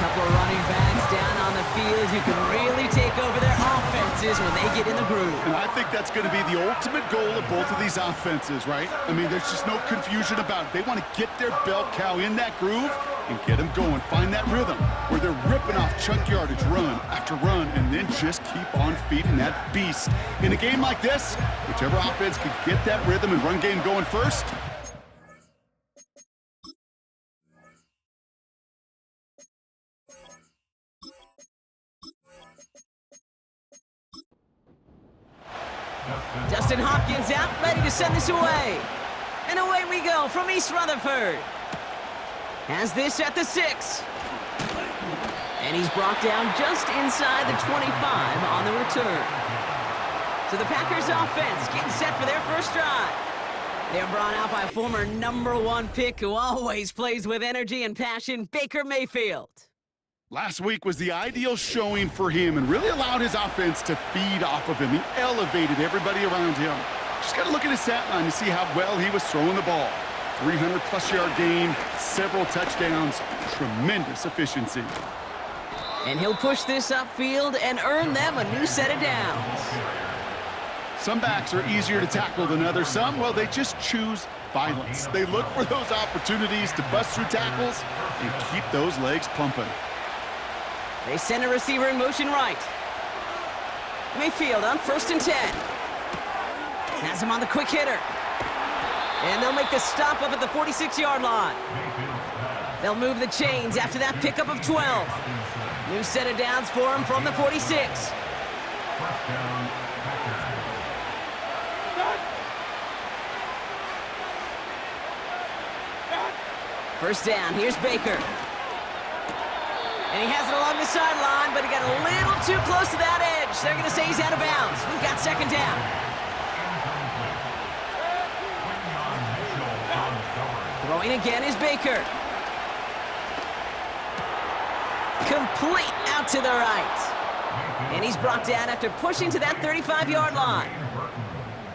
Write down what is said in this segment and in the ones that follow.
Couple of running backs down on the field who can really take over their offenses when they get in the groove. And I think that's going to be the ultimate goal of both of these offenses, right? I mean, there's just no confusion about it. They want to get their bell cow in that groove and get them going. Find that rhythm where they're ripping off chunk yardage run after run and then just keep on feeding that beast. In a game like this, whichever offense can get that rhythm and run game going first, Dustin Hopkins out, ready to send this away. And away we go from East Rutherford. Has this at the 6. And he's brought down just inside the 25 on the return. So the Packers offense getting set for their first drive. They're brought out by a former #1 pick who always plays with energy and passion, Baker Mayfield. last week was the ideal showing for him and really allowed his offense to feed off of him. He elevated everybody around him. Just got to look at his stat line to see how well he was throwing the ball. 300-plus yard game, several touchdowns, tremendous efficiency. And he'll push this upfield and earn them a new set of downs. Some backs are easier to tackle than others. Some, well, they just choose violence. They look for those opportunities to bust through tackles and keep those legs pumping. They send a receiver in motion right. Mayfield on 1st and 10. Has him on the quick hitter. And they'll make the stop up at the 46-yard line. They'll move the chains after that pickup of 12. New set of downs for him from the 46. First down, here's Baker. And he has it along the sideline, but he got a little too close to that edge. They're going to say he's out of bounds. We've got 2nd down. Throwing again is Baker. Complete out to the right. And he's brought down after pushing to that 35-yard line.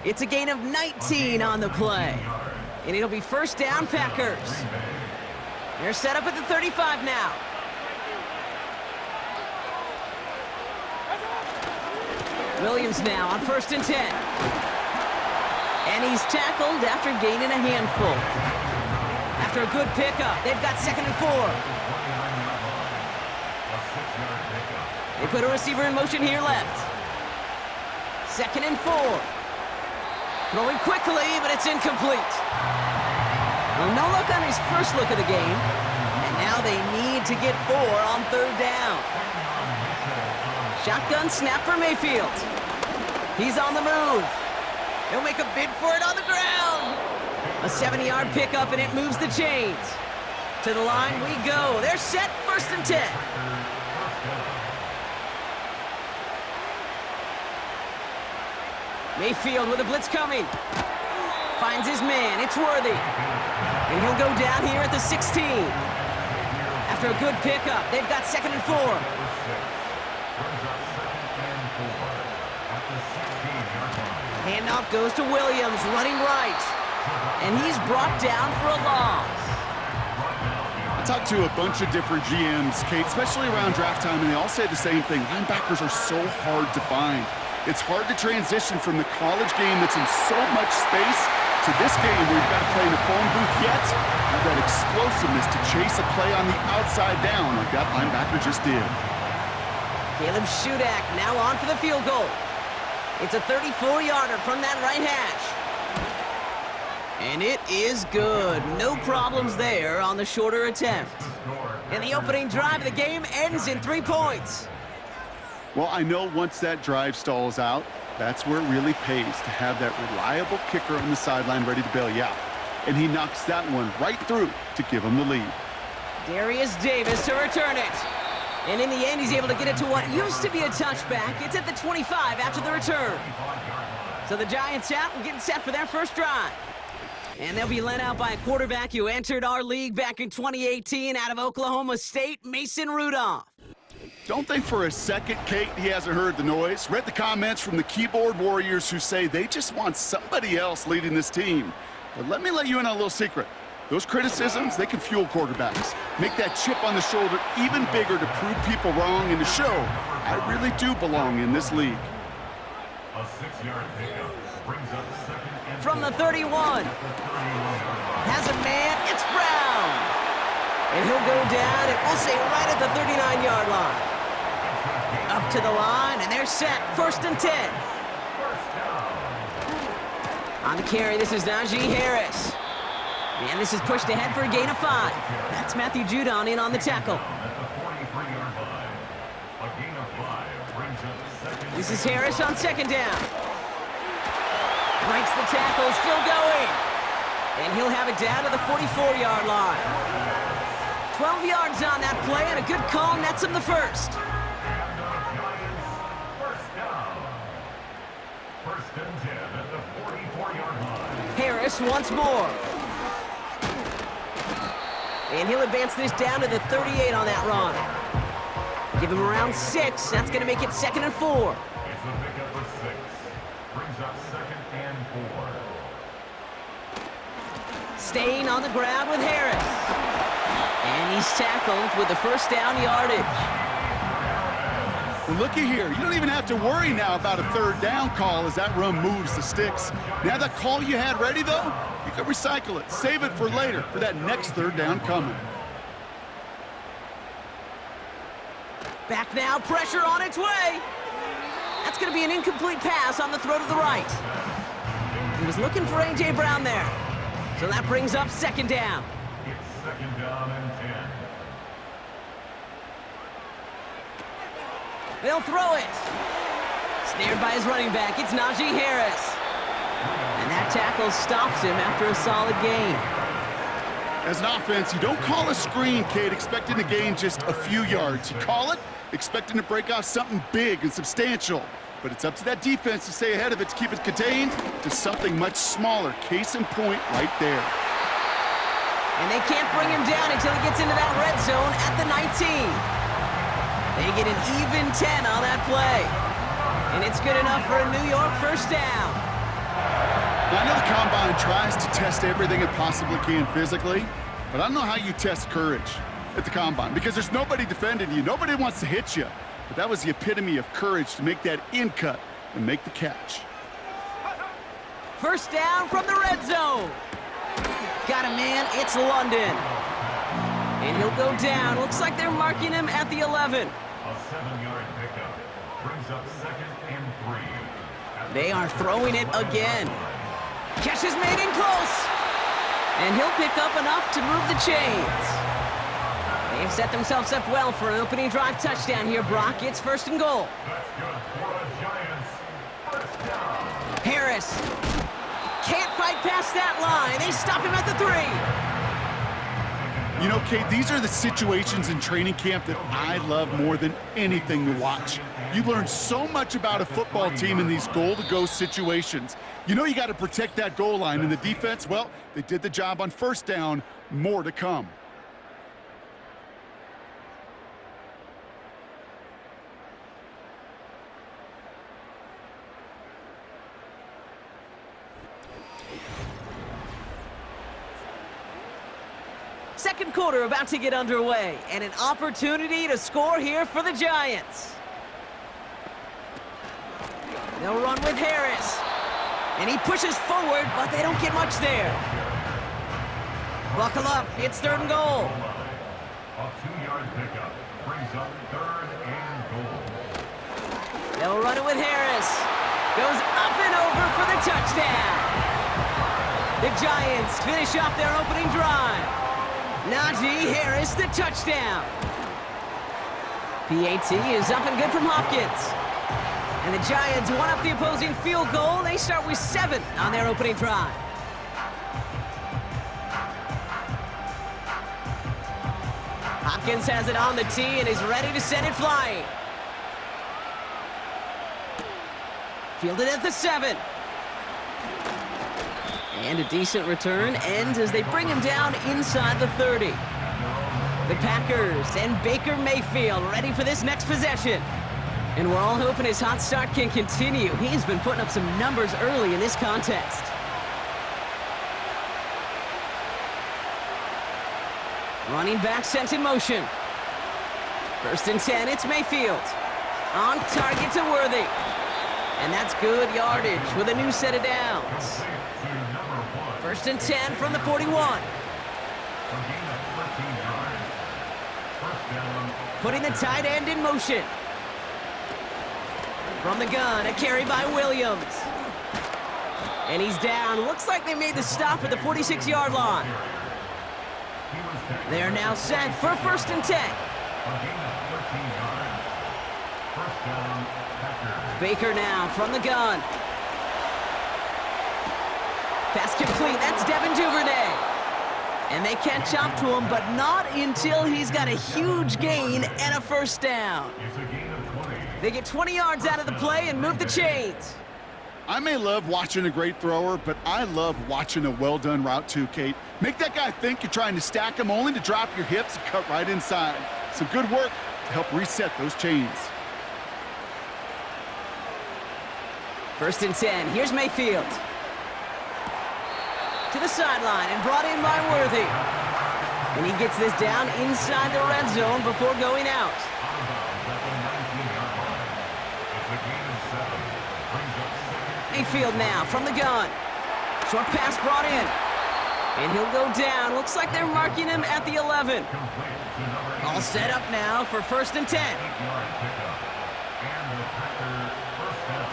It's a gain of 19 on the play. And it'll be 1st down, Packers. They're set up at the 35 now. Williams now on 1st and 10. And he's tackled after gaining a handful. After a good pickup, they've got 2nd and 4. They put a receiver in motion here left. 2nd and 4. Throwing quickly, but it's incomplete. Well, no look on his first look of the game. And now they need to get 4 on 3rd down. Shotgun snap for Mayfield. He's on the move. He'll make a bid for it on the ground. A 70-yard pickup, and it moves the chains. To the line we go. They're set, 1st and 10. Mayfield with a blitz coming. Finds his man. It's Worthy. And he'll go down here at the 16. After a good pickup, they've got 2nd and 4. Handoff goes to Williams, running right. And he's brought down for a loss. I talked to a bunch of different GMs, Kate, especially around draft time, and they all say the same thing. Linebackers are so hard to find. It's hard to transition from the college game that's in so much space to this game where you've got to play in a phone booth yet have that explosiveness to chase a play on the outside down like that linebacker just did. Caleb Shudak now on for the field goal. It's a 34-yarder from that right hash. And it is good. No problems there on the shorter attempt. And the opening drive of the game ends in 3 points. Well, I know once that drive stalls out, that's where it really pays to have that reliable kicker on the sideline ready to bail you out. And he knocks that one right through to give him the lead. Darius Davis to return it. And in the end, he's able to get it to what used to be a touchback. It's at the 25 after the return. So the Giants out and getting set for their first drive. And they'll be led out by a quarterback who entered our league back in 2018 out of Oklahoma State, Mason Rudolph. Don't think for a second, Kate, he hasn't heard the noise. Read the comments from the keyboard warriors who say they just want somebody else leading this team. But let me let you in on a little secret. Those criticisms, they can fuel quarterbacks. Make that chip on the shoulder even bigger to prove people wrong and to show I really do belong in this league. A 6-yard pickup brings up second and From the 31. Has a man, it's Brown. And he'll go down, and we'll say right at the 39-yard line. Up to the line, and they're set. 1st and 10. On the carry, this is Najee Harris. And this is pushed ahead for a gain of 5. That's Matthew Judon in on the tackle. This is Harris on 2nd down. Breaks the tackle, still going. And he'll have it down to the 44-yard line. 12 yards on that play, and a good call nets him the 1st. First and 10 at the 44-yard line. Harris once more. And he'll advance this down to the 38 on that run. Give him around 6. That's going to make it 2nd and 4. It's a pickup of 6. Brings up 2nd and 4. Staying on the ground with Harris. And he's tackled with the 1st down yardage. Well, looky here. You don't even have to worry now about a 3rd down call as that run moves the sticks. Now that call you had ready, though, you can recycle it. Save it for later for that next 3rd down coming. Back now, pressure on its way. That's going to be an incomplete pass on the throw to the right. He was looking for A.J. Brown there. So that brings up 2nd down. It's 2nd down and 10. They'll throw it. Snared by his running back, it's Najee Harris. And that tackle stops him after a solid gain. As an offense, you don't call a screen, Kate, expecting to gain just a few yards. You call it expecting to break off something big and substantial. But it's up to that defense to stay ahead of it, to keep it contained to something much smaller. Case in point right there. And they can't bring him down until he gets into that red zone at the 19. They get an even 10 on that play. And it's good enough for a New York 1st down. Now, I know the Combine tries to test everything it possibly can physically, but I don't know how you test courage at the Combine because there's nobody defending you. Nobody wants to hit you. But that was the epitome of courage to make that in cut and make the catch. 1st down from the red zone. Got a man, it's London. And he'll go down. Looks like they're marking him at the 11. A 7-yard pickup brings up 2nd and 3. They are throwing it again. Catch is made in close. And he'll pick up enough to move the chains. They've set themselves up well for an opening drive touchdown here, Brock. It's 1st and goal. That's good for the Giants. 1st down. Harris can't fight past that line. They stop him at the 3. You know, Kate, these are the situations in training camp that I love more than anything to watch. You learn so much about a football team in these goal-to-go situations. You know you got to protect that goal line, and the defense, well, they did the job on 1st down. More to come. Second quarter about to get underway, and an opportunity to score here for the Giants. They'll run with Harris, and he pushes forward, but they don't get much there. Buckle up, it's 3rd and goal. A 2-yard pickup brings up 3rd and goal. They'll run it with Harris. Goes up and over for the touchdown. The Giants finish off their opening drive. Najee Harris, the touchdown. PAT is up and good from Hopkins. And the Giants one up the opposing field goal. They start with 7 on their opening drive. Hopkins has it on the tee and is ready to send it flying. Fielded at the 7. And a decent return ends as they bring him down inside the 30. The Packers and Baker Mayfield ready for this next possession. And we're all hoping his hot start can continue. He's been putting up some numbers early in this contest. Running back sent in motion. 1st and 10, it's Mayfield. On target to Worthy. And that's good yardage with a new set of downs. 1st and 10 from the 41. Putting the tight end in motion. From the gun, a carry by Williams. And he's down. Looks like they made the stop at the 46-yard line. They are now set for 1st and 10. Baker now from the gun. Pass complete. That's Devin Duvernay. And they catch up to him, but not until he's got a huge gain and a 1st down. They get 20 yards out of the play and move the chains. I may love watching a great thrower, but I love watching a well-done route too, Kate. Make that guy think you're trying to stack him only to drop your hips and cut right inside. Some good work to help reset those chains. 1st and 10, here's Mayfield. To the sideline and brought in by Worthy. And he gets this down inside the red zone before going out. Mayfield now from the gun. Short pass brought in. And he'll go down. Looks like they're marking him at the 11. All set up now for 1st and 10.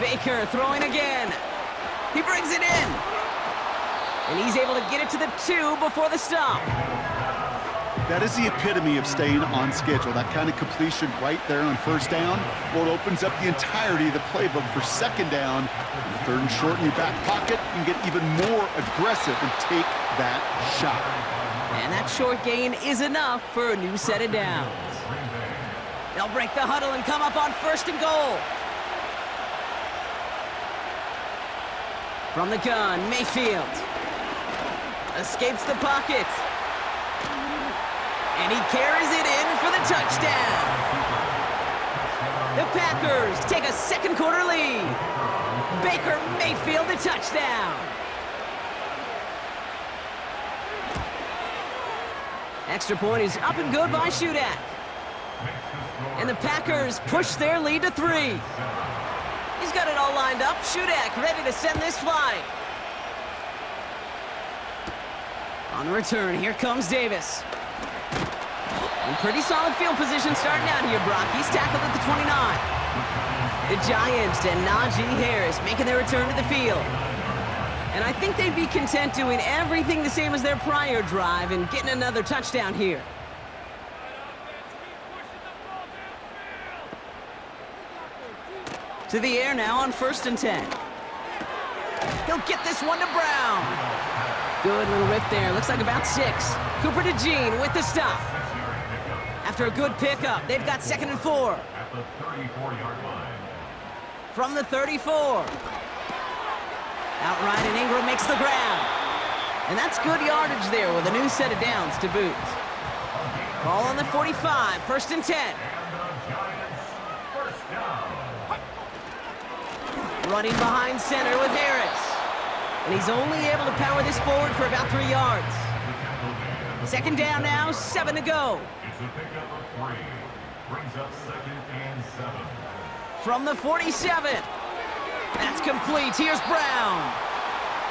Baker throwing again. He brings it in. And he's able to get it to the 2 before the stop. That is the epitome of staying on schedule. That kind of completion right there on 1st down, well, it opens up the entirety of the playbook for 2nd down. 3rd and short in your back pocket, you can get even more aggressive and take that shot. And that short gain is enough for a new set of downs. They'll break the huddle and come up on 1st and goal. From the gun, Mayfield. Escapes the pocket. And he carries it in for the touchdown. The Packers take a 2nd quarter lead. Baker Mayfield the touchdown. Extra point is up and good by Shudak. And the Packers push their lead to 3. He's got it all lined up. Shudak ready to send this flight. On the return, here comes Davis. In pretty solid field position starting out here, Brock. He's tackled at the 29. The Giants and Najee Harris making their return to the field. And I think they'd be content doing everything the same as their prior drive and getting another touchdown here. To the air now on 1st and 10. He'll get this one to Brown. Good little rip there. Looks like about 6. Cooper to Jean with the stop. After a good pickup, they've got 2nd and 4. At the 34-yard line. From the 34. Outright, and Ingram makes the grab. And that's good yardage there with a new set of downs to boot. Ball on the 45, 1st and 10. And the Giants' 1st down. Running behind center with Harris. And he's only able to power this forward for about 3 yards. 2nd down now, 7 to go. It's a pickup of 3. Brings up 2nd and 7. From the 47. That's complete. Here's Brown.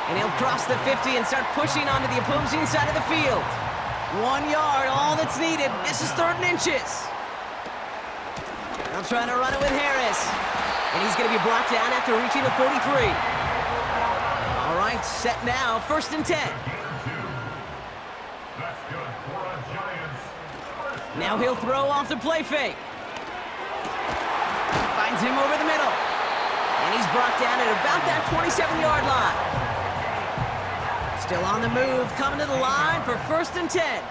And he'll cross the 50 and start pushing onto the opposing side of the field. 1 yard, all that's needed. This is 3rd and inches. They'll try to run it with Harris. And he's going to be brought down after reaching the 43. All right, set now, 1st and 10. That's good for a Giants. Now he'll throw off the play fake. Finds him over the middle. And he's brought down at about that 27-yard line. Still on the move, coming to the line for 1st and 10.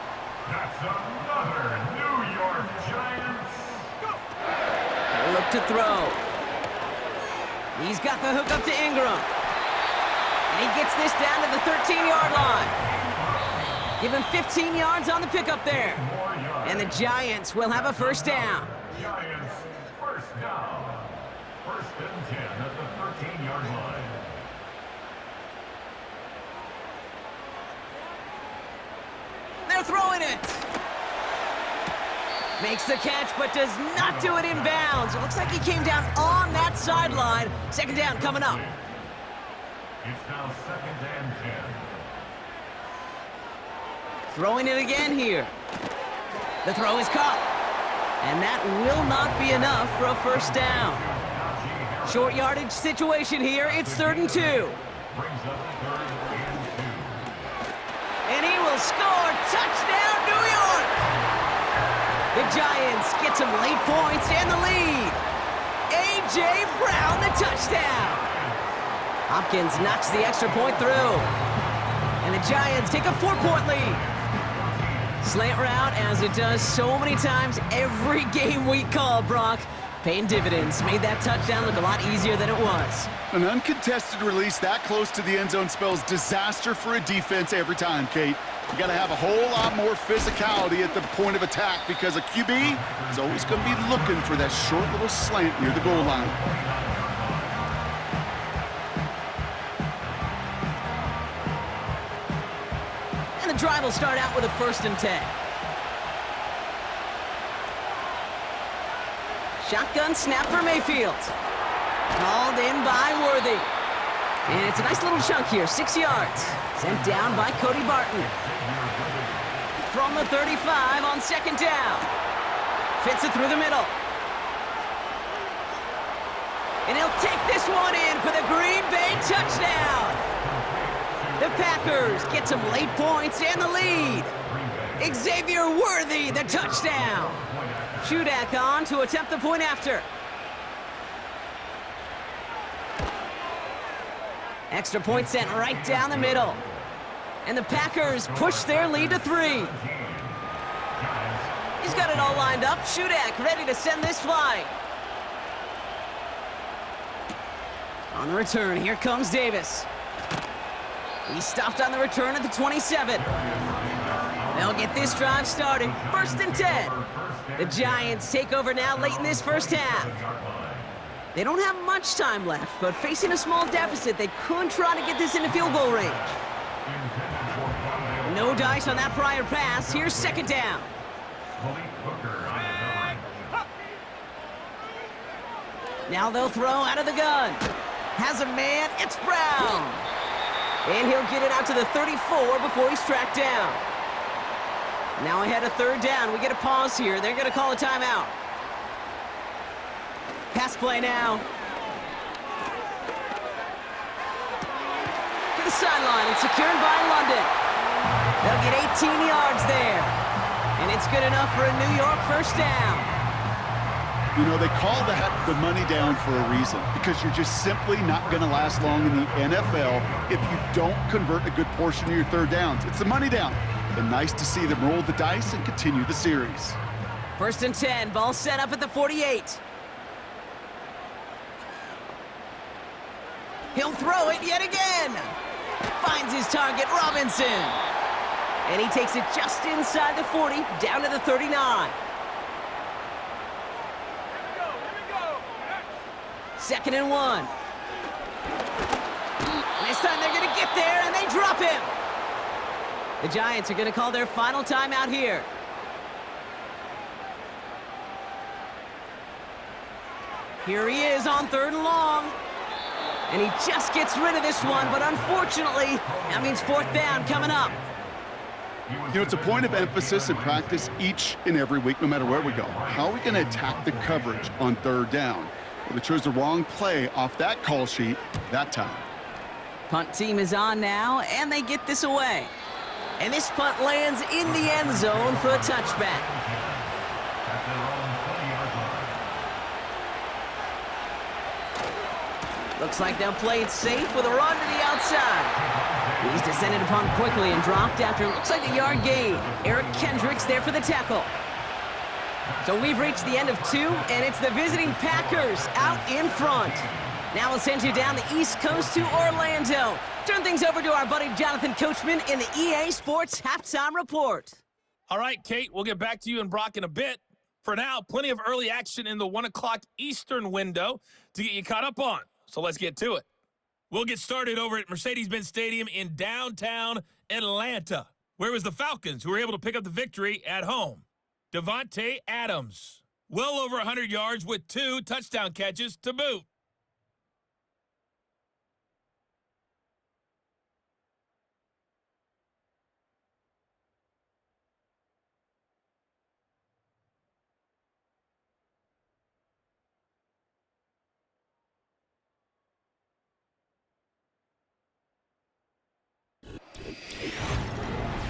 That's another New York Giants. They'll look to throw. He's got the hook up to Ingram. And he gets this down to the 13-yard line. Give him 15 yards on the pickup there. And the Giants will have a 1st down. Giants' 1st down. 1st and 10 at the 13-yard line. They're throwing it. Makes the catch, but does not do it in bounds. It looks like he came down on that sideline. Second down coming up. It's now 2nd and 10. Throwing it again here. The throw is caught. And that will not be enough for a first down. Short yardage situation here. It's 3rd and 2. Brings up 3rd and 2. And he will score. Touchdown, New York! The Giants get some late points and the lead. A.J. Brown, the touchdown. Hopkins knocks the extra point through. And the Giants take a 4-point lead. Slant route, as it does so many times every game we call, Brock. Paying dividends. Made that touchdown look a lot easier than it was. An uncontested release that close to the end zone spells disaster for a defense every time, Kate. You got to have a whole lot more physicality at the point of attack because a QB is always going to be looking for that short little slant near the goal line. And the drive will start out with a 1st and 10. Shotgun snap for Mayfield. Called in by Worthy. And it's a nice little chunk here, 6 yards. Sent down by Cody Barton. From the 35 on 2nd down. Fits it through the middle. And he'll take this one in for the Green Bay touchdown. The Packers get some late points and the lead. Xavier Worthy, the touchdown. Shudak on to attempt the point after. Extra point sent right down the middle. And the Packers push their lead to 3. He's got it all lined up. Shudak ready to send this flying. On the return, here comes Davis. He's stopped on the return at the 27. They'll get this drive started. 1st and 10. The Giants take over now late in this first half. They don't have much time left, but facing a small deficit, they could try to get this into field goal range. No dice on that prior pass. Here's 2nd down. Now they'll throw out of the gun. Has a man. It's Brown. And he'll get it out to the 34 before he's tracked down. Now ahead of 3rd down. We get a pause here. They're going to call a timeout. Pass play now. To the sideline and secured by London. They'll get 18 yards there. And it's good enough for a New York first down. You know, they call that the money down for a reason because you're just simply not going to last long in the NFL if you don't convert a good portion of your 3rd downs. It's the money down. And nice to see them roll the dice and continue the series. 1st and 10. Ball set up at the 48. He'll throw it yet again. Finds his target, Robinson. And he takes it just inside the 40, down to the 39. 2nd and 1. And this time they're going to get there, and they drop him. The Giants are going to call their final timeout here. Here he is on 3rd and long. And he just gets rid of this one, but unfortunately, that means 4th down coming up. You know, it's a point of emphasis in practice each and every week, no matter where we go. How are we going to attack the coverage on 3rd down? Well, they chose the wrong play off that call sheet that time. Punt team is on now, and they get this away. And this punt lands in the end zone for a touchback. Looks like they'll play it safe with a run to the outside. He's descended upon quickly and dropped after it looks like a yard gain. Eric Kendricks there for the tackle. So we've reached the end of 2, and it's the visiting Packers out in front. Now we'll send you down the East Coast to Orlando. Turn things over to our buddy Jonathan Coachman in the EA Sports Halftime Report. All right, Kate, we'll get back to you and Brock in a bit. For now, plenty of early action in the 1 o'clock Eastern window to get you caught up on. So let's get to it. We'll get started over at Mercedes-Benz Stadium in downtown Atlanta, where it was the Falcons who were able to pick up the victory at home. Devontae Adams. Well over 100 yards with 2 touchdown catches to boot.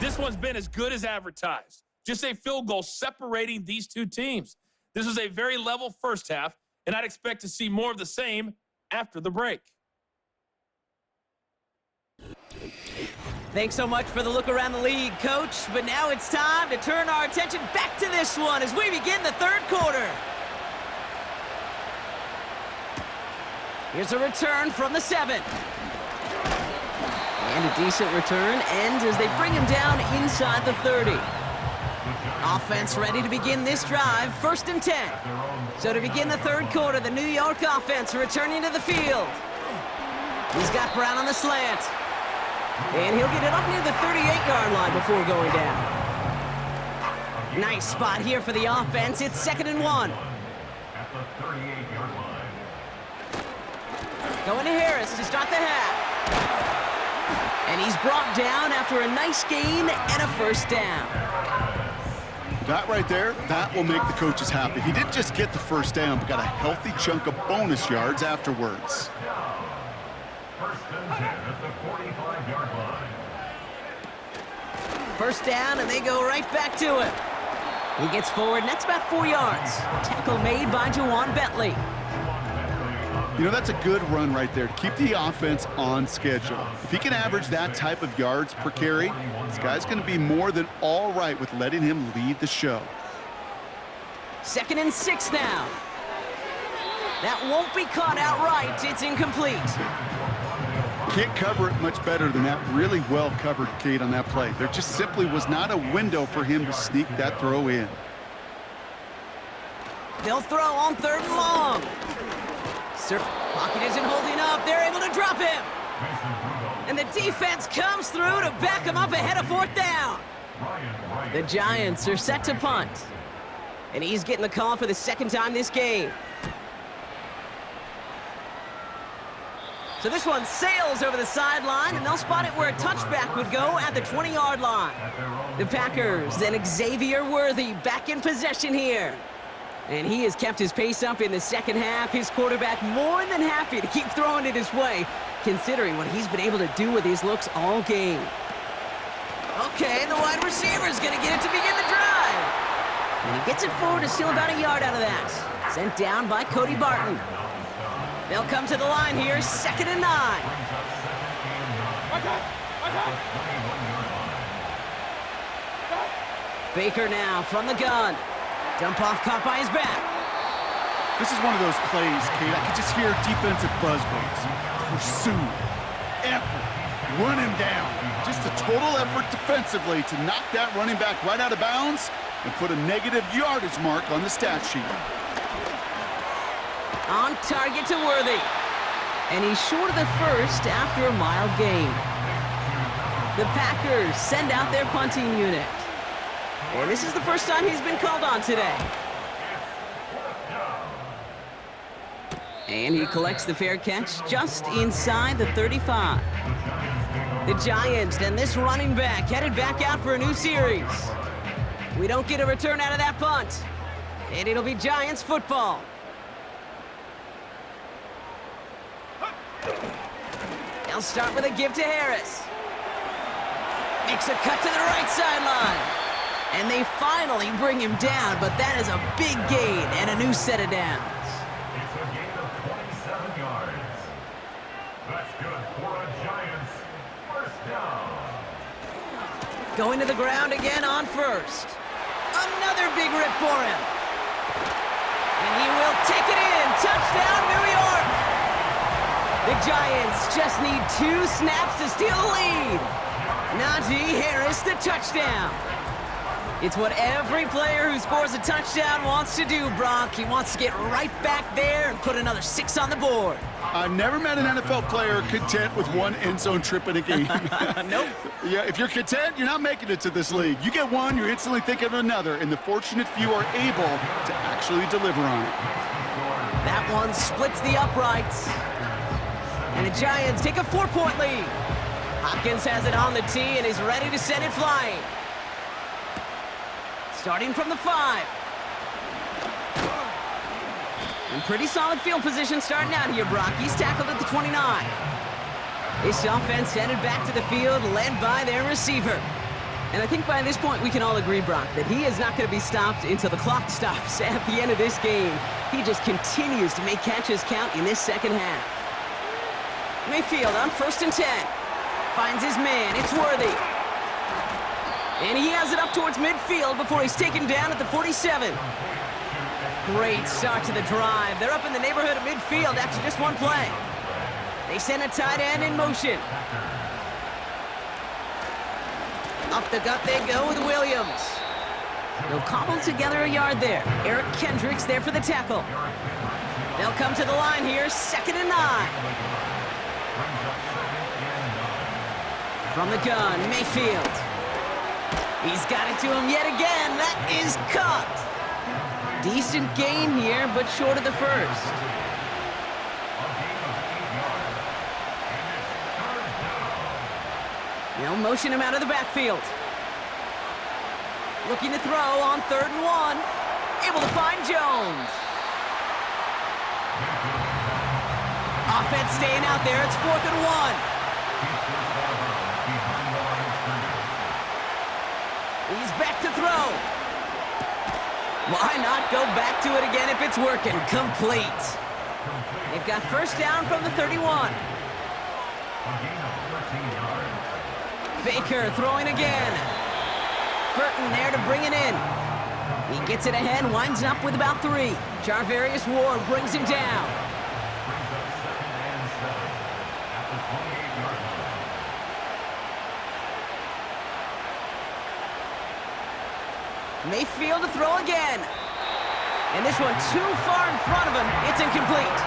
This one's been as good as advertised. Just a field goal separating these two teams. This was a very level first half, and I'd expect to see more of the same after the break. Thanks so much for the look around the league, Coach. But now it's time to turn our attention back to this one as we begin the third quarter. Here's a return from the 7. And a decent return ends as they bring him down inside the 30. Offense ready to begin this drive, 1st and 10. So to begin the third quarter, the New York offense returning to the field. He's got Brown on the slant. And he'll get it up near the 38-yard line before going down. Nice spot here for the offense. It's 2nd and 1. At the 38-yard line. Going to Harris to start the half. And he's brought down after a nice gain and a 1st down. That right there, that will make the coaches happy. He didn't just get the 1st down, but got a healthy chunk of bonus yards afterwards. 1st and 10 at the 45-yard line. 1st down, and they go right back to him. He gets forward, and that's about 4 yards. Tackle made by Juwan Bentley. You know, that's a good run right there to keep the offense on schedule. If he can average that type of yards per carry, this guy's going to be more than all right with letting him lead the show. 2nd and 6 now. That won't be caught outright. It's incomplete. Can't cover it much better than that really well covered Kate on that play. There just simply was not a window for him to sneak that throw in. They'll throw on 3rd and long. Pocket isn't holding up. They're able to drop him. And the defense comes through to back him up ahead of 4th down. The Giants are set to punt. And he's getting the call for the 2nd time this game. So this one sails over the sideline, and they'll spot it where a touchback would go at the 20-yard line. The Packers and Xavier Worthy back in possession here. And he has kept his pace up in the 2nd half. His quarterback more than happy to keep throwing it his way, considering what he's been able to do with his looks all game. Okay, the wide receiver's going to get it to begin the drive. And he gets it forward to steal about a yard out of that. Sent down by Cody Barton. They'll come to the line here, 2nd and 9. Baker now from the gun. Dump off caught by his back. This is one of those plays, Kate. I could just hear defensive buzzwords. Pursue, effort, run him down. Just a total effort defensively to knock that running back right out of bounds and put a negative yardage mark on the stat sheet. On target to Worthy. And he's short of the 1st after a mild gain. The Packers send out their punting unit. And this is the 1st time he's been called on today. And he collects the fair catch just inside the 35. The Giants and this running back headed back out for a new series. We don't get a return out of that punt. And it'll be Giants football. They'll start with a give to Harris. Makes a cut to the right sideline. And they finally bring him down, but that is a big gain and a new set of downs. It's a gain of 27 yards. That's good for a Giants 1st down. Going to the ground again on 1st. Another big rip for him. And he will take it in. Touchdown, New York. The Giants just need 2 snaps to steal the lead. Najee Harris, the touchdown. It's what every player who scores a touchdown wants to do, Brock. He wants to get right back there and put another 6 on the board. I've never met an NFL player content with one end zone trip in a game. Nope. Yeah, if you're content, you're not making it to this league. You get one, you're instantly thinking of another, and the fortunate few are able to actually deliver on it. That one splits the uprights. And the Giants take a 4-point lead. Hopkins has it on the tee and is ready to send it flying. Starting from the 5. In pretty solid field position starting out here, Brock. He's tackled at the 29. This offense headed back to the field, led by their receiver. And I think by this point we can all agree, Brock, that he is not going to be stopped until the clock stops at the end of this game. He just continues to make catches count in this second half. Mayfield on 1st and 10. Finds his man. It's Worthy. And he has it up towards midfield before he's taken down at the 47. Great start to the drive. They're up in the neighborhood of midfield after just one play. They send a tight end in motion. Up the gut they go with Williams. They'll cobble together a yard there. Eric Kendricks there for the tackle. They'll come to the line here, 2nd and 9. From the gun, Mayfield. He's got it to him yet again. That is caught. Decent gain here, but short of the first. They'll motion him out of the backfield. Looking to throw on 3rd and 1. Able to find Jones. Offense staying out there. It's 4th and 1. He's back to throw. Why not go back to it again if it's working? Complete. They've got 1st down from the 31. Baker throwing again. Burton there to bring it in. He gets it ahead, winds up with about 3. Charvarius Ward brings him down. Mayfield to throw again. And this one too far in front of him. It's incomplete.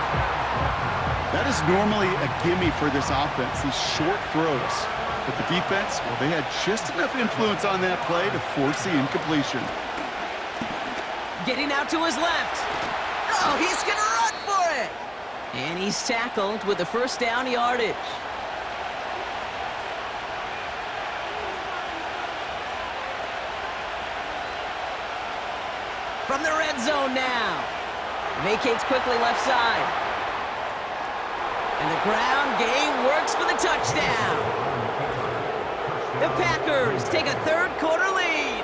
That is normally a gimme for this offense, these short throws. But the defense, well, they had just enough influence on that play to force the incompletion. Getting out to his left. Oh, he's going to run for it. And he's tackled with the 1st down yardage. From the red zone now. Vacates quickly left side. And the ground game works for the touchdown. The Packers take a 3rd quarter lead.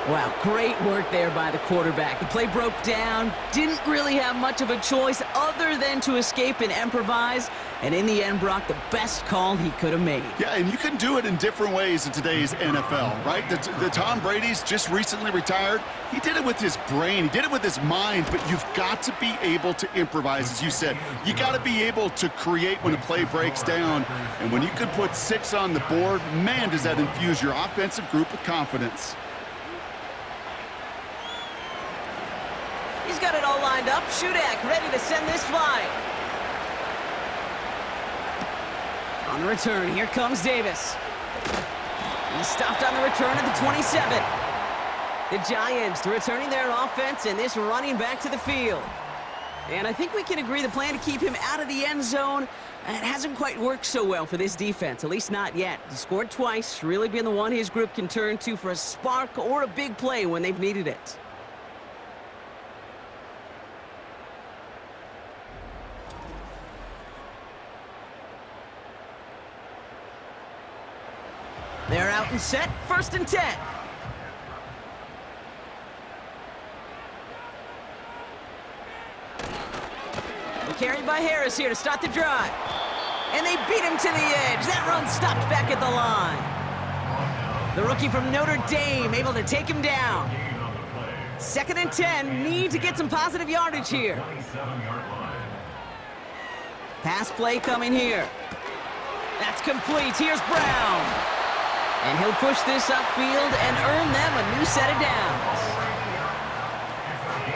Wow, great work there by the quarterback. The play broke down, didn't really have much of a choice other than to escape and improvise. And in the end, Brock, the best call he could have made. Yeah, and you can do it in different ways in today's NFL, right? The Tom Brady's just recently retired. He did it with his brain. He did it with his mind, but you've got to be able to improvise, as you said. You got to be able to create when a play breaks down. And when you can put 6 on the board, man, does that infuse your offensive group with confidence. He's got it all lined up. Shudak ready to send this flying. On the return, here comes Davis. He's stopped on the return at the 27. The Giants returning their offense and this running back to the field. And I think we can agree the plan to keep him out of the end zone, it hasn't quite worked so well for this defense, at least not yet. He scored twice, really being the one his group can turn to for a spark or a big play when they've needed it. They're out and set, 1st and 10. Carried by Harris here to start the drive. And they beat him to the edge. That run stopped back at the line. The rookie from Notre Dame able to take him down. 2nd and 10, need to get some positive yardage here. Pass play coming here. That's complete. Here's Brown. And he'll push this upfield and earn them a new set of downs.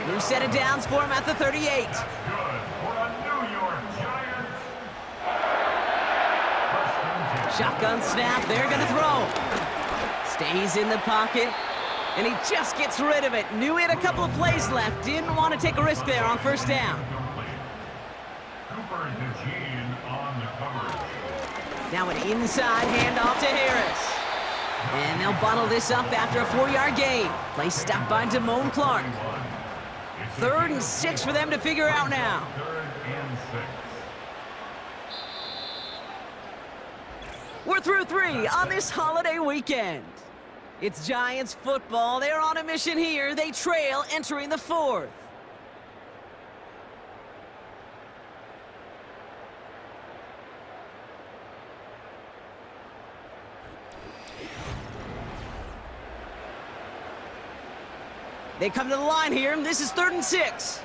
New set of downs for him at the 38. Good for a New York Giants. Shotgun snap, they're gonna throw. Stays in the pocket, and he just gets rid of it. Knew he had a couple of plays left, didn't want to take a risk there on first down. Cooper DeGene on the coverage. Now an inside handoff to Harris. And they'll bottle this up after a 4-yard gain. Play stopped by Damone Clark. 3rd and 6 for them to figure out now. 3rd and 6. We're through 3 on this holiday weekend. It's Giants football. They're on a mission here. They trail entering the 4th. They come to the line here. This is 3rd and 6.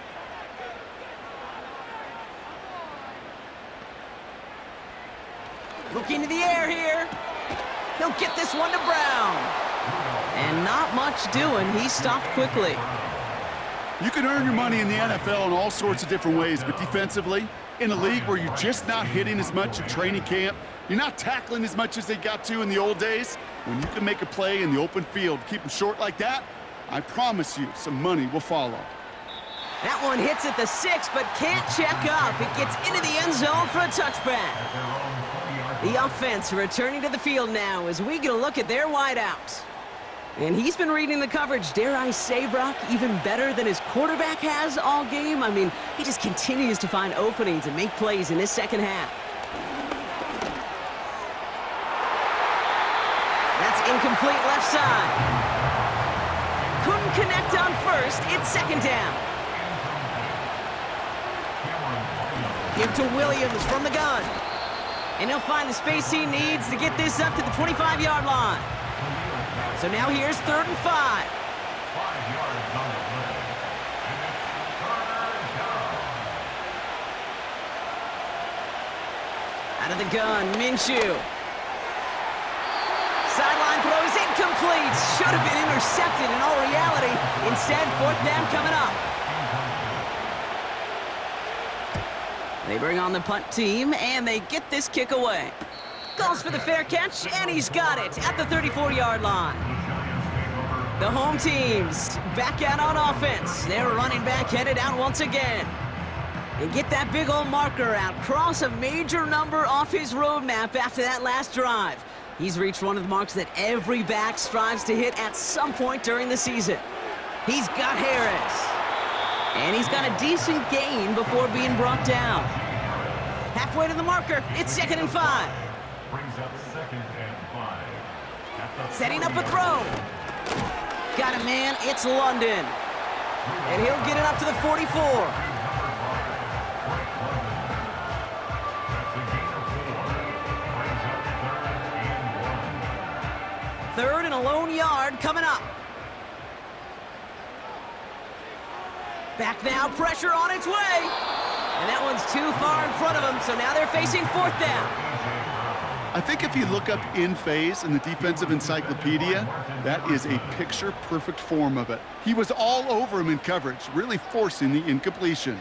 Looking to the air here. He'll get this one to Brown. And not much doing. He stopped quickly. You can earn your money in the NFL in all sorts of different ways, but defensively, in a league where you're just not hitting as much in training camp, you're not tackling as much as they got to in the old days, when you can make a play in the open field, keep them short like that, I promise you some money will follow. That one hits at the 6, but can't check up. It gets into the end zone for a touchback. The offense returning to the field now as we get a look at their wideout. And he's been reading the coverage, dare I say, Brock, even better than his quarterback has all game. I mean, he just continues to find openings and make plays in this second half. That's incomplete left side. Couldn't connect on first. It's 2nd down. Give to Williams from the gun. And he'll find the space he needs to get this up to the 25-yard line. So now here's 3rd and 5. 5 yards on the play. Out of the gun, Minshew. Sideline throw is incomplete. Should have been intercepted in all reality. Instead, 4th down coming up. They bring on the punt team, and they get this kick away. Goes for the fair catch, and he's got it at the 34-yard line. The home team's back out on offense. Their running back headed out once again. And get that big old marker out. Cross a major number off his roadmap after that last drive. He's reached one of the marks that every back strives to hit at some point during the season. He's got Harris. And he's got a decent gain before being brought down. Halfway to the marker, it's 2nd and 5. Brings up 2nd and 5. Setting up a throw. Got a man, it's London. And he'll get it up to the 44. Third and a lone yard coming up. Back now, pressure on its way. And that one's too far in front of him, so now they're facing 4th down. I think if you look up in phase in the defensive encyclopedia, that is a picture-perfect form of it. He was all over him in coverage, really forcing the incompletion.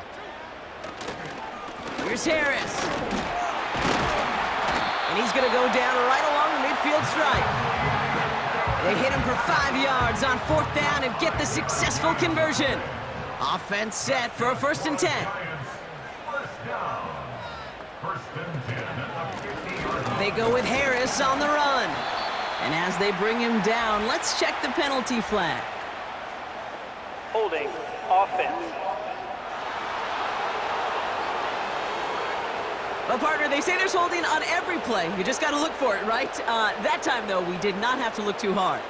Here's Harris. And he's going to go down right along the midfield stripe. They hit him for 5 yards on 4th down and get the successful conversion. Offense set for a 1st and 10. First down. 1st and 10 at the 50-yard line. They go with Harris on the run. And as they bring him down, let's check the penalty flag. Holding offense. Well, partner, they say there's holding on every play. You just got to look for it, right? That time, though, we did not have to look too hard.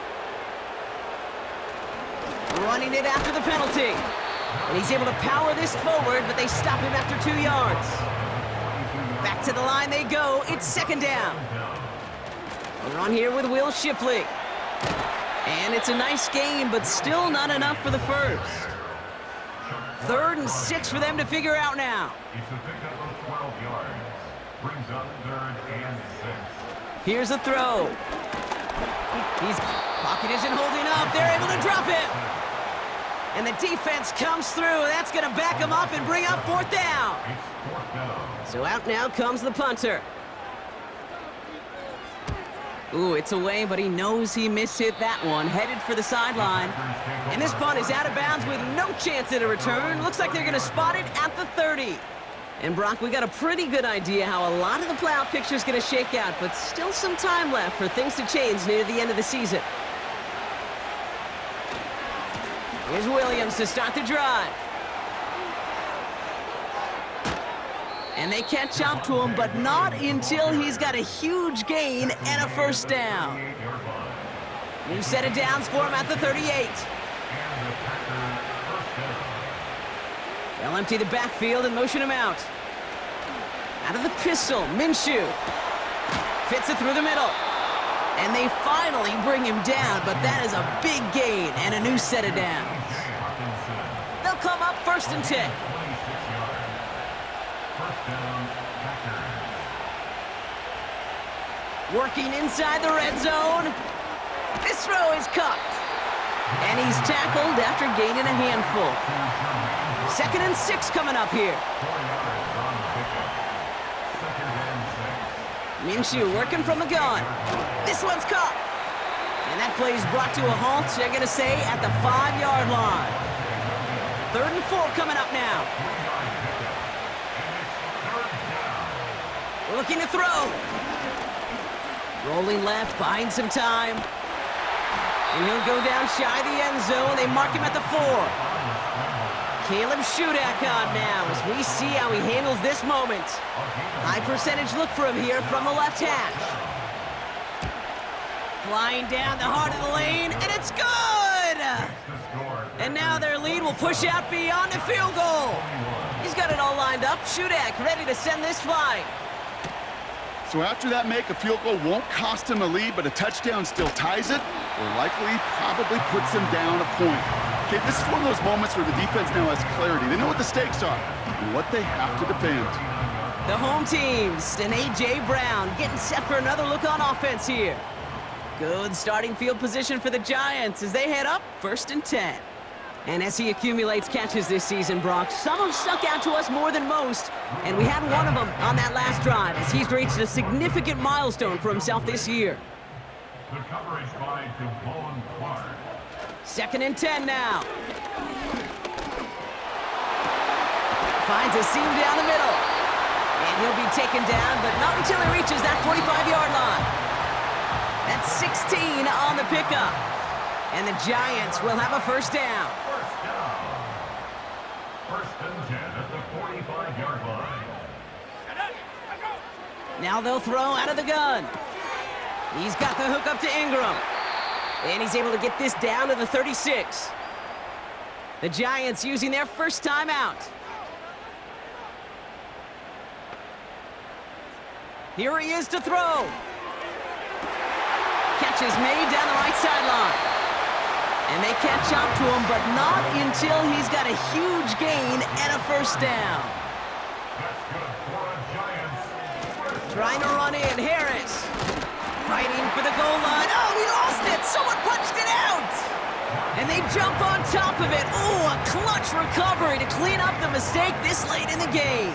Running it after the penalty. And he's able to power this forward, but they stop him after 2 yards. Back to the line they go. It's 2nd down. We're on here with Will Shipley. And it's a nice game, but still not enough for the first. 3rd and 6 for them to figure out now. It's a pickup of 12 yards. Brings up 3rd and 6. Here's a throw. His pocket isn't holding up. They're able to drop him. And the defense comes through. That's going to back him up and bring up fourth down. So out now comes the punter. Ooh, it's away, but he knows he mishit that one. Headed for the sideline. And this punt is out of bounds with no chance at a return. Looks like they're going to spot it at the 30. And Brock, we got a pretty good idea how a lot of the playoff picture is going to shake out, but still some time left for things to change near the end of the season. Here's Williams to start the drive. And they catch up to him, but not until he's got a huge gain and a first down. New set of downs for him at the 38. They'll empty the backfield and motion him out. Out of the pistol, Minshew. Fits it through the middle. And they finally bring him down, but that is a big gain and a new set of downs. They'll come up 1st and 10. Working inside the red zone. This throw is caught. And he's tackled after gaining a handful. 2nd and 6 coming up here. Minshew working from the gun. This one's caught. And that play is brought to a halt, they're going to say, at the 5-yard line. 3rd and 4 coming up now. Looking to throw. Rolling left, buying some time. And he'll go down shy of the end zone. They mark him at the 4. Caleb Shudak on now as we see how he handles this moment. High percentage look for him here from the left hash. Flying down the heart of the lane, and it's good! And now their lead will push out beyond the field goal. He's got it all lined up. Shudak ready to send this flying. So after that make, a field goal won't cost him a lead, but a touchdown still ties it, or likely probably puts him down a point. Okay, this is one of those moments where the defense now has clarity. They know what the stakes are and what they have to defend. The home teams and A.J. Brown getting set for another look on offense here. Good starting field position for the Giants as they head up 1st and 10. And as he accumulates catches this season, Brock, some have stuck out to us more than most, and we had one of them on that last drive as he's reached a significant milestone for himself this year. The coverage by Devon Clark. 2nd and 10 now. Finds a seam down the middle. And he'll be taken down, but not until he reaches that 45-yard line. That's 16 on the pickup. And the Giants will have a first down. First and 10 at the 45-yard line. Now they'll throw out of the gun. He's got the hook up to Ingram. And he's able to get this down to the 36. The Giants using their first timeout. Here he is to throw. Catch is made down the right sideline. And they catch up to him, but not until he's got a huge gain and a first down. That's good for a Giants. Trying to run in, Harris. Fighting for the goal line. Oh, he lost it. Someone punched it out. And they jump on top of it. Ooh, a clutch recovery to clean up the mistake this late in the game.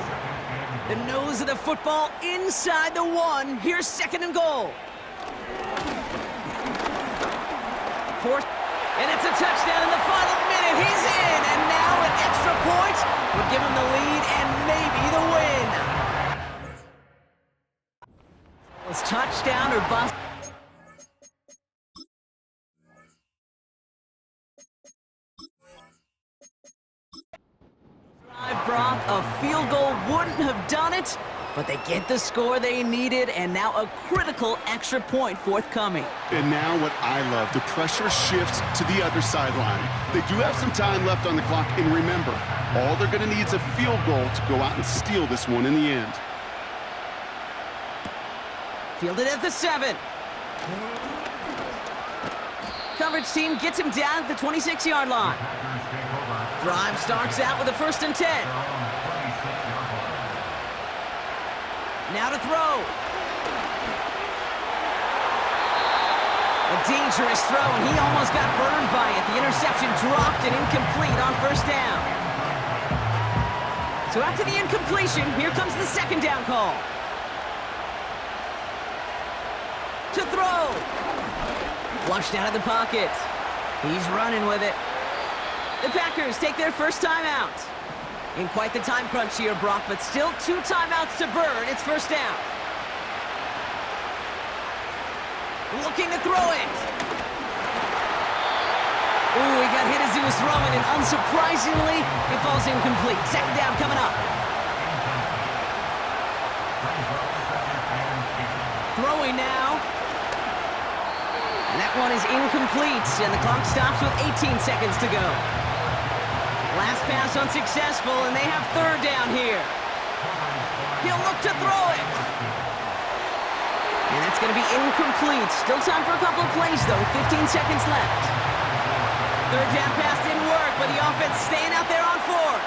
The nose of the football inside the 1. Here's 2nd and goal. 4th. And it's a touchdown in the final minute. He's in, and now an extra point would give him the lead and maybe the win. It's touchdown or bust. Brock, a field goal wouldn't have done it, but they get the score they needed, and now a critical extra point forthcoming. And now what I love, the pressure shifts to the other sideline. They do have some time left on the clock, and remember, all they're going to need is a field goal to go out and steal this one in the end. Fielded at the 7. Coverage team gets him down at the 26-yard line. Drive starts out with a 1st and 10. Now to throw. A dangerous throw, and he almost got burned by it. The interception dropped and incomplete on first down. So after the incompletion, here comes the second down call. To throw. Flushed out of the pocket. He's running with it. The Packers take their first timeout. In quite the time crunch here, Brock, but still 2 timeouts to burn. It's first down. Looking to throw it. Ooh, he got hit as he was throwing, and unsurprisingly, it falls incomplete. Second down coming up. Throwing now. And that one is incomplete, and the clock stops with 18 seconds to go. Last pass unsuccessful, and they have third down here. He'll look to throw it. And that's going to be incomplete. Still time for a couple of plays, though. 15 seconds left. Third down pass didn't work, but the offense staying out there on fourth.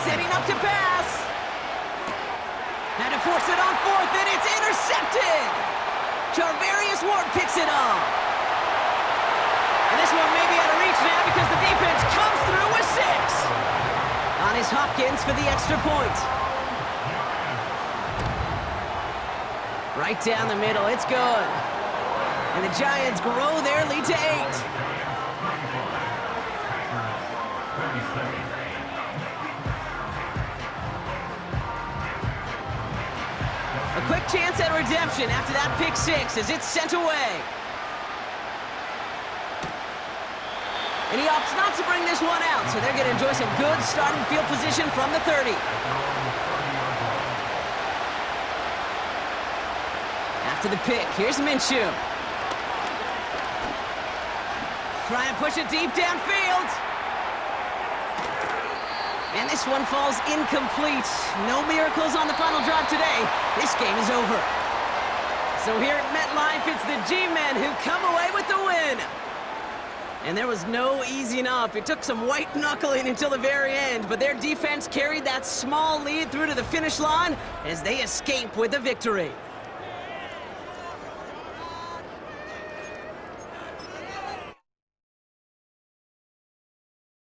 Setting up to pass. Had to force it on fourth, and it's intercepted. Charvarius Ward picks it off. And this one may be out of reach now because the defense comes through with 6. On his Hopkins for the extra point. Right down the middle, it's good. And the Giants grow their lead to 8. A quick chance at redemption after that pick 6 as it's sent away. And he opts not to bring this one out, so they're going to enjoy some good starting field position from the 30. After the pick, here's Minshew. Try and push it deep downfield. And this one falls incomplete. No miracles on the final drive today. This game is over. So here at MetLife, it's the G-Men who come away with the win. And there was no easing up. It took some white knuckling until the very end, but their defense carried that small lead through to the finish line as they escape with the victory.